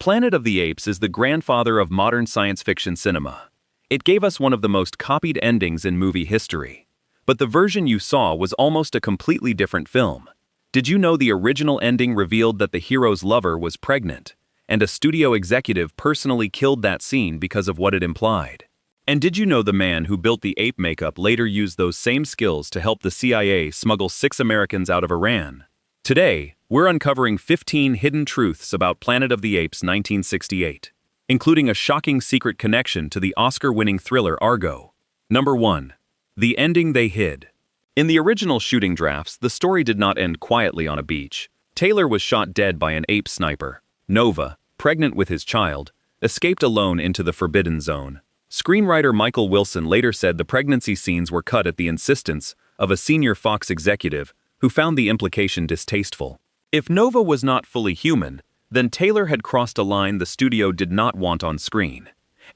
Planet of the Apes is the grandfather of modern science fiction cinema. It gave us one of the most copied endings in movie history. But the version you saw was almost a completely different film. Did you know the original ending revealed that the hero's lover was pregnant, and a studio executive personally killed that scene because of what it implied? And did you know the man who built the ape makeup later used those same skills to help the CIA smuggle 6 Americans out of Iran? Today, we're uncovering 15 hidden truths about Planet of the Apes 1968, including a shocking secret connection to the Oscar-winning thriller Argo. Number 1. The ending they hid. In the original shooting drafts, the story did not end quietly on a beach. Taylor was shot dead by an ape sniper. Nova, pregnant with his child, escaped alone into the Forbidden Zone. Screenwriter Michael Wilson later said the pregnancy scenes were cut at the insistence of a senior Fox executive who found the implication distasteful. If Nova was not fully human, then Taylor had crossed a line the studio did not want on screen.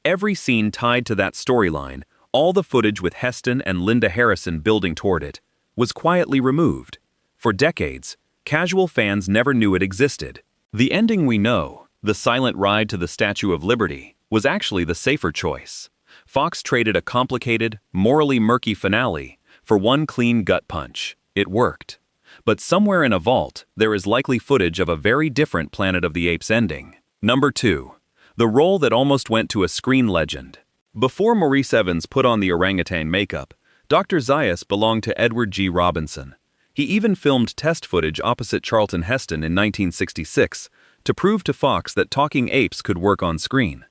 Every scene tied to that storyline, all the footage with Heston and Linda Harrison building toward it, was quietly removed. For decades, casual fans never knew it existed. The ending we know, the silent ride to the Statue of Liberty, was actually the safer choice. Fox traded a complicated, morally murky finale for one clean gut punch. It worked. But somewhere in a vault, there is likely footage of a very different Planet of the Apes ending. Number 2. The role that almost went to a screen legend. Before Maurice Evans put on the orangutan makeup, Dr. Zaius belonged to Edward G. Robinson. He even filmed test footage opposite Charlton Heston in 1966 to prove to Fox that talking apes could work on screen.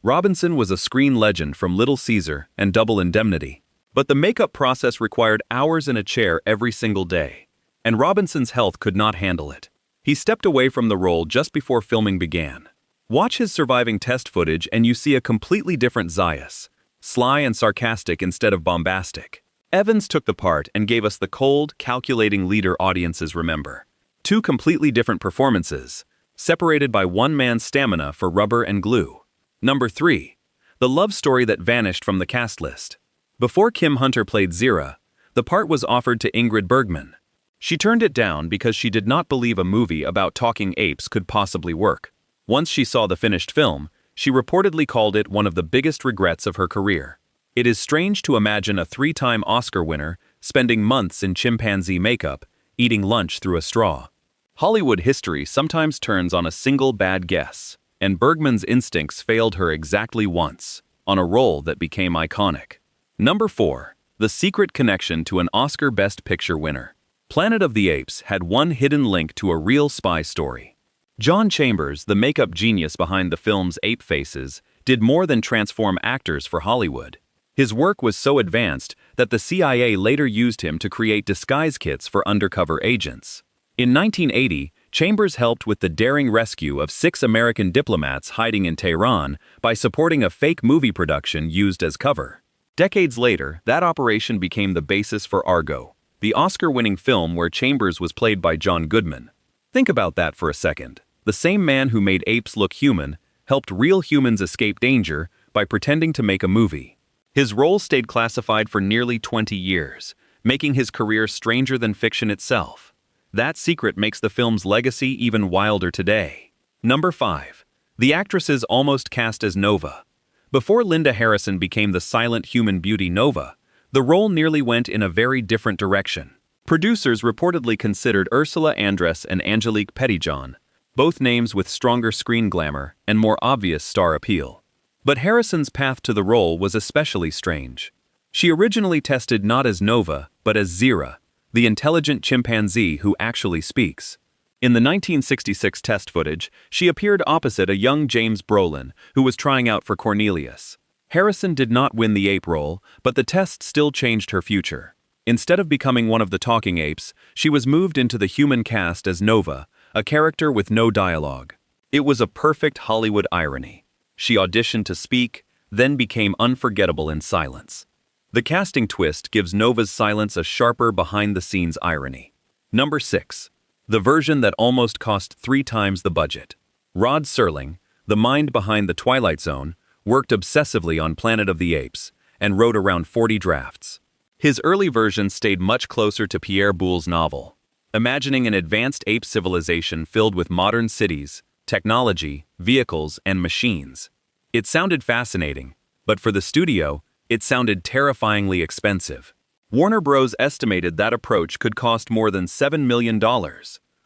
Robinson was a screen legend from Little Caesar and Double Indemnity. But the makeup process required hours in a chair every single day, and Robinson's health could not handle it. He stepped away from the role just before filming began. Watch his surviving test footage and you see a completely different Zaius, sly and sarcastic instead of bombastic. Evans took the part and gave us the cold, calculating leader audiences remember. 2 completely different performances, separated by one man's stamina for rubber and glue. Number 3. The love story that vanished from the cast list. Before Kim Hunter played Zira, the part was offered to Ingrid Bergman. She turned it down because she did not believe a movie about talking apes could possibly work. Once she saw the finished film, she reportedly called it one of the biggest regrets of her career. It is strange to imagine a 3-time Oscar winner spending months in chimpanzee makeup, eating lunch through a straw. Hollywood history sometimes turns on a single bad guess, and Bergman's instincts failed her exactly once, on a role that became iconic. Number 4. The secret connection to an Oscar Best Picture winner. Planet of the Apes had one hidden link to a real spy story. John Chambers, the makeup genius behind the film's ape faces, did more than transform actors for Hollywood. His work was so advanced that the CIA later used him to create disguise kits for undercover agents. In 1980, Chambers helped with the daring rescue of 6 American diplomats hiding in Tehran by supporting a fake movie production used as cover. Decades later, that operation became the basis for Argo, the Oscar-winning film where Chambers was played by John Goodman. Think about that for a second. The same man who made apes look human helped real humans escape danger by pretending to make a movie. His role stayed classified for nearly 20 years, making his career stranger than fiction itself. That secret makes the film's legacy even wilder today. Number 5. The actresses almost cast as Nova. Before Linda Harrison became the silent human beauty Nova, the role nearly went in a very different direction. Producers reportedly considered Ursula Andress and Angelique Pettyjohn, both names with stronger screen glamour and more obvious star appeal. But Harrison's path to the role was especially strange. She originally tested not as Nova, but as Zira, the intelligent chimpanzee who actually speaks. In the 1966 test footage, she appeared opposite a young James Brolin, who was trying out for Cornelius. Harrison did not win the ape role, but the test still changed her future. Instead of becoming one of the talking apes, she was moved into the human cast as Nova, a character with no dialogue. It was a perfect Hollywood irony. She auditioned to speak, then became unforgettable in silence. The casting twist gives Nova's silence a sharper behind-the-scenes irony. Number 6. The version that almost cost 3 times the budget. Rod Serling, the mind behind The Twilight Zone, worked obsessively on Planet of the Apes and wrote around 40 drafts. His early version stayed much closer to Pierre Boulle's novel, imagining an advanced ape civilization filled with modern cities, technology, vehicles, and machines. It sounded fascinating, but for the studio, it sounded terrifyingly expensive. Warner Bros. Estimated that approach could cost more than $7 million,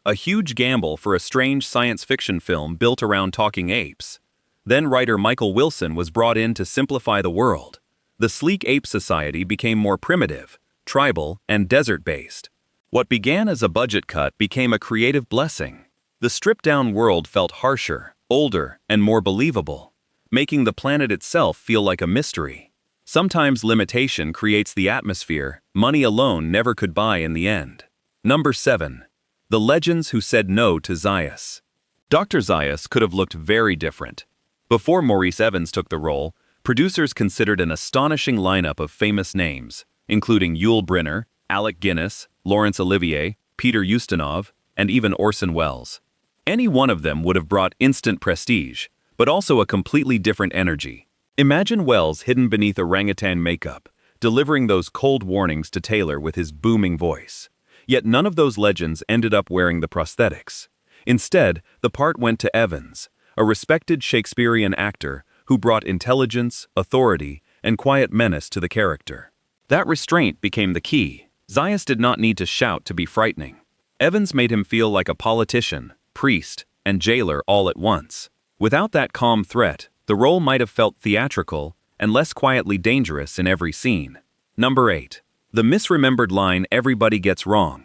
a huge gamble for a strange science fiction film built around talking apes. Then writer Michael Wilson was brought in to simplify the world. The sleek ape society became more primitive, tribal, and desert-based. What began as a budget cut became a creative blessing. The stripped-down world felt harsher, older, and more believable, making the planet itself feel like a mystery. Sometimes limitation creates the atmosphere money alone never could buy in the end. Number 7. The Legends Who Said No to Zaius. Dr. Zaius could have looked very different. Before Maurice Evans took the role, producers considered an astonishing lineup of famous names, including Yul Brynner, Alec Guinness, Laurence Olivier, Peter Ustinov, and even Orson Welles. Any one of them would have brought instant prestige, but also a completely different energy. Imagine Welles hidden beneath orangutan makeup, delivering those cold warnings to Taylor with his booming voice. Yet none of those legends ended up wearing the prosthetics. Instead, the part went to Evans, a respected Shakespearean actor who brought intelligence, authority, and quiet menace to the character. That restraint became the key. Zaius did not need to shout to be frightening. Evans made him feel like a politician, priest, and jailer all at once. Without that calm threat, the role might have felt theatrical and less quietly dangerous in every scene. Number 8. The misremembered line everybody gets wrong.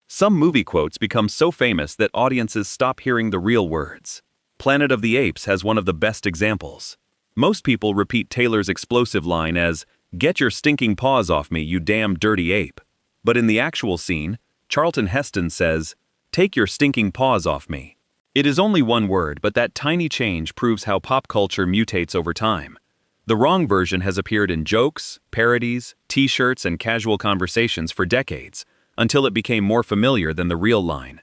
Some movie quotes become so famous that audiences stop hearing the real words. Planet of the Apes has one of the best examples. Most people repeat Taylor's explosive line as, "Get your stinking paws off me, you damn dirty ape." But in the actual scene, Charlton Heston says, "Take your stinking paws off me." It is only one word, but that tiny change proves how pop culture mutates over time. The wrong version has appeared in jokes, parodies, t-shirts, and casual conversations for decades, until it became more familiar than the real line.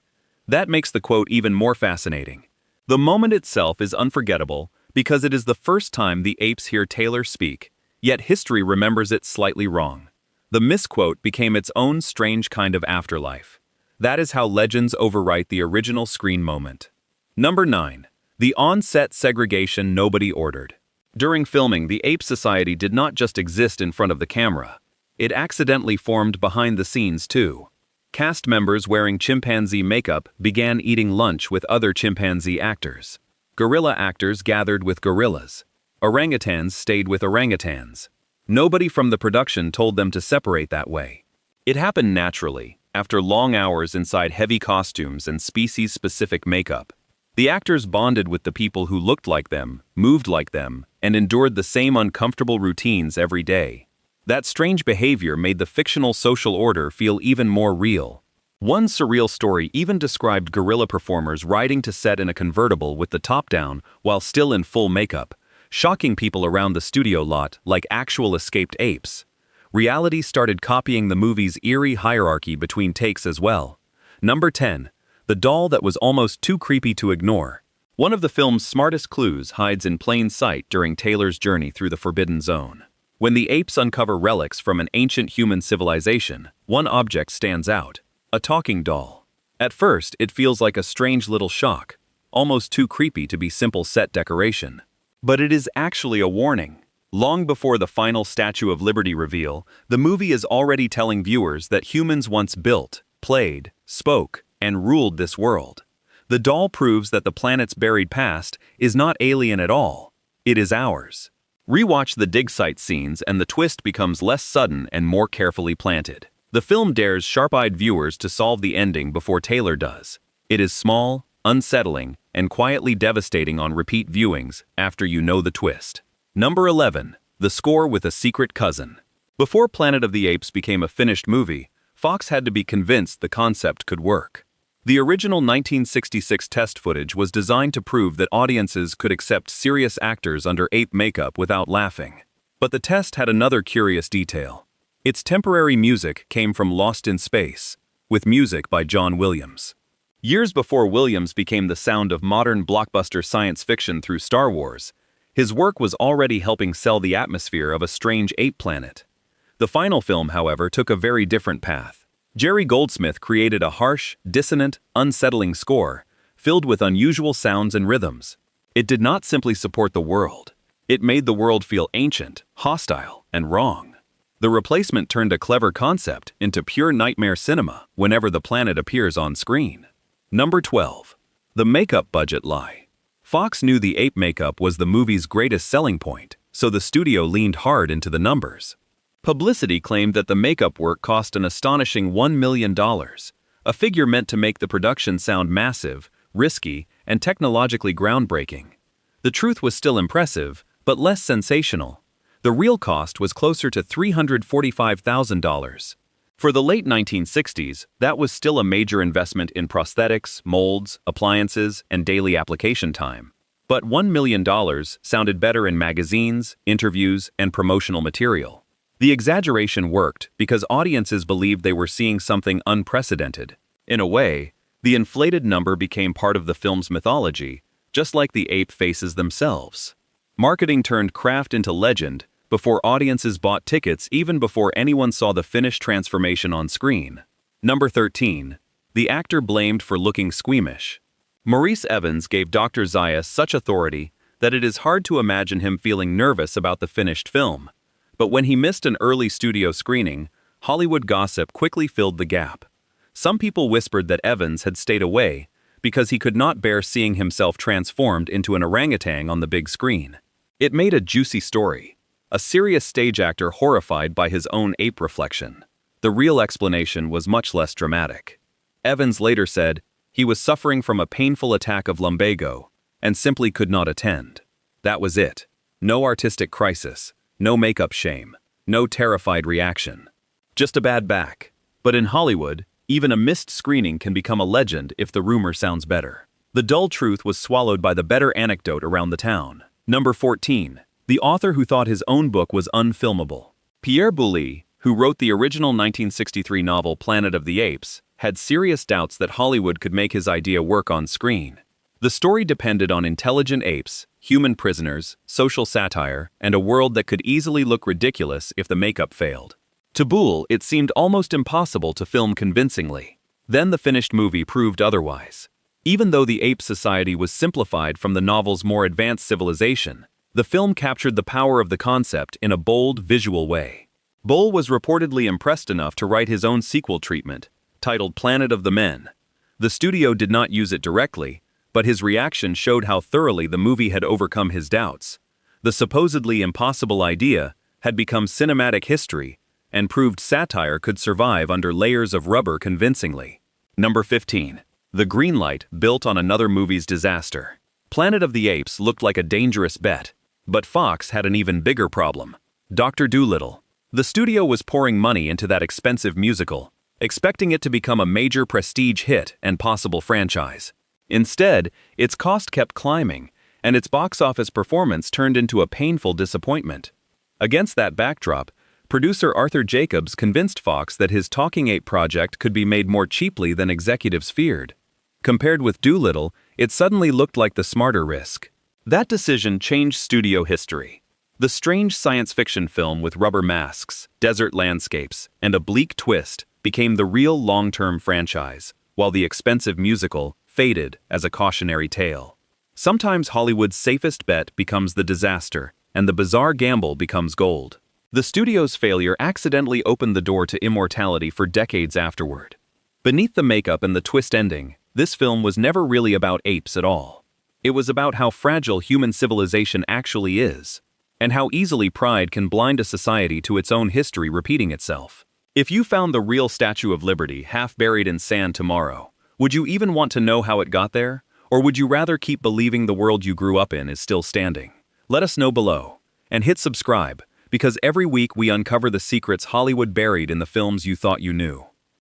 That makes the quote even more fascinating. The moment itself is unforgettable because it is the first time the apes hear Taylor speak, yet history remembers it slightly wrong. The misquote became its own strange kind of afterlife. That is how legends overwrite the original screen moment. Number 9. The on-set segregation nobody ordered. During filming, the ape society did not just exist in front of the camera. It accidentally formed behind the scenes too. Cast members wearing chimpanzee makeup began eating lunch with other chimpanzee actors. Gorilla actors gathered with gorillas. Orangutans stayed with orangutans. Nobody from the production told them to separate that way. It happened naturally, after long hours inside heavy costumes and species-specific makeup. The actors bonded with the people who looked like them, moved like them, and endured the same uncomfortable routines every day. That strange behavior made the fictional social order feel even more real. One surreal story even described gorilla performers riding to set in a convertible with the top down while still in full makeup, shocking people around the studio lot like actual escaped apes. Reality started copying the movie's eerie hierarchy between takes as well. Number 10. The doll that was almost too creepy to ignore. One of the film's smartest clues hides in plain sight during Taylor's journey through the Forbidden Zone. When the apes uncover relics from an ancient human civilization, one object stands out: a talking doll. At first, it feels like a strange little shock, almost too creepy to be simple set decoration. But it is actually a warning. Long before the final Statue of Liberty reveal, the movie is already telling viewers that humans once built, played, spoke, and ruled this world. The doll proves that the planet's buried past is not alien at all. It is ours. Rewatch the dig site scenes and the twist becomes less sudden and more carefully planted. The film dares sharp-eyed viewers to solve the ending before Taylor does. It is small, unsettling, and quietly devastating on repeat viewings after you know the twist. Number 11. The Score with a Secret Cousin. Before Planet of the Apes became a finished movie, Fox had to be convinced the concept could work. The original 1966 test footage was designed to prove that audiences could accept serious actors under ape makeup without laughing. But the test had another curious detail. Its temporary music came from Lost in Space, with music by John Williams. Years before Williams became the sound of modern blockbuster science fiction through Star Wars, his work was already helping sell the atmosphere of a strange ape planet. The final film, however, took a very different path. Jerry Goldsmith created a harsh, dissonant, unsettling score, filled with unusual sounds and rhythms. It did not simply support the world. It made the world feel ancient, hostile, and wrong. The replacement turned a clever concept into pure nightmare cinema whenever the planet appears on screen. Number 12. The makeup budget lie. Fox knew the ape makeup was the movie's greatest selling point, so the studio leaned hard into the numbers. Publicity claimed that the makeup work cost an astonishing $1 million, a figure meant to make the production sound massive, risky, and technologically groundbreaking. The truth was still impressive, but less sensational. The real cost was closer to $345,000. For the late 1960s, that was still a major investment in prosthetics, molds, appliances, and daily application time. But $1 million sounded better in magazines, interviews, and promotional material. The exaggeration worked because audiences believed they were seeing something unprecedented. In a way, the inflated number became part of the film's mythology, just like the ape faces themselves. Marketing turned craft into legend before audiences bought tickets, even before anyone saw the finished transformation on screen. Number 13. The actor blamed for looking squeamish. Maurice Evans gave Dr. Zaya such authority that it is hard to imagine him feeling nervous about the finished film. But when he missed an early studio screening, Hollywood gossip quickly filled the gap. Some people whispered that Evans had stayed away because he could not bear seeing himself transformed into an orangutan on the big screen. It made a juicy story. A serious stage actor horrified by his own ape reflection. The real explanation was much less dramatic. Evans later said he was suffering from a painful attack of lumbago and simply could not attend. That was it. No artistic crisis, no makeup shame, no terrified reaction. Just a bad back. But in Hollywood, even a missed screening can become a legend if the rumor sounds better. The dull truth was swallowed by the better anecdote around the town. Number 14. The author who thought his own book was unfilmable. Pierre Boulle, who wrote the original 1963 novel Planet of the Apes, had serious doubts that Hollywood could make his idea work on screen. The story depended on intelligent apes, human prisoners, social satire, and a world that could easily look ridiculous if the makeup failed. To Boulle, it seemed almost impossible to film convincingly. Then the finished movie proved otherwise. Even though the ape society was simplified from the novel's more advanced civilization, the film captured the power of the concept in a bold, visual way. Boulle was reportedly impressed enough to write his own sequel treatment, titled Planet of the Men. The studio did not use it directly, but his reaction showed how thoroughly the movie had overcome his doubts. The supposedly impossible idea had become cinematic history and proved satire could survive under layers of rubber convincingly. Number 15. The green light built on another movie's disaster. Planet of the Apes looked like a dangerous bet, but Fox had an even bigger problem. Dr. Dolittle. The studio was pouring money into that expensive musical, expecting it to become a major prestige hit and possible franchise. Instead, its cost kept climbing, and its box office performance turned into a painful disappointment. Against that backdrop, producer Arthur Jacobs convinced Fox that his Talking Ape project could be made more cheaply than executives feared. Compared with Dolittle, it suddenly looked like the smarter risk. That decision changed studio history. The strange science fiction film with rubber masks, desert landscapes, and a bleak twist became the real long-term franchise, while the expensive musical faded as a cautionary tale. Sometimes Hollywood's safest bet becomes the disaster, and the bizarre gamble becomes gold. The studio's failure accidentally opened the door to immortality for decades afterward. Beneath the makeup and the twist ending, this film was never really about apes at all. It was about how fragile human civilization actually is, and how easily pride can blind a society to its own history repeating itself. If you found the real Statue of Liberty half buried in sand tomorrow, would you even want to know how it got there? Or would you rather keep believing the world you grew up in is still standing? Let us know below. And hit subscribe, because every week we uncover the secrets Hollywood buried in the films you thought you knew.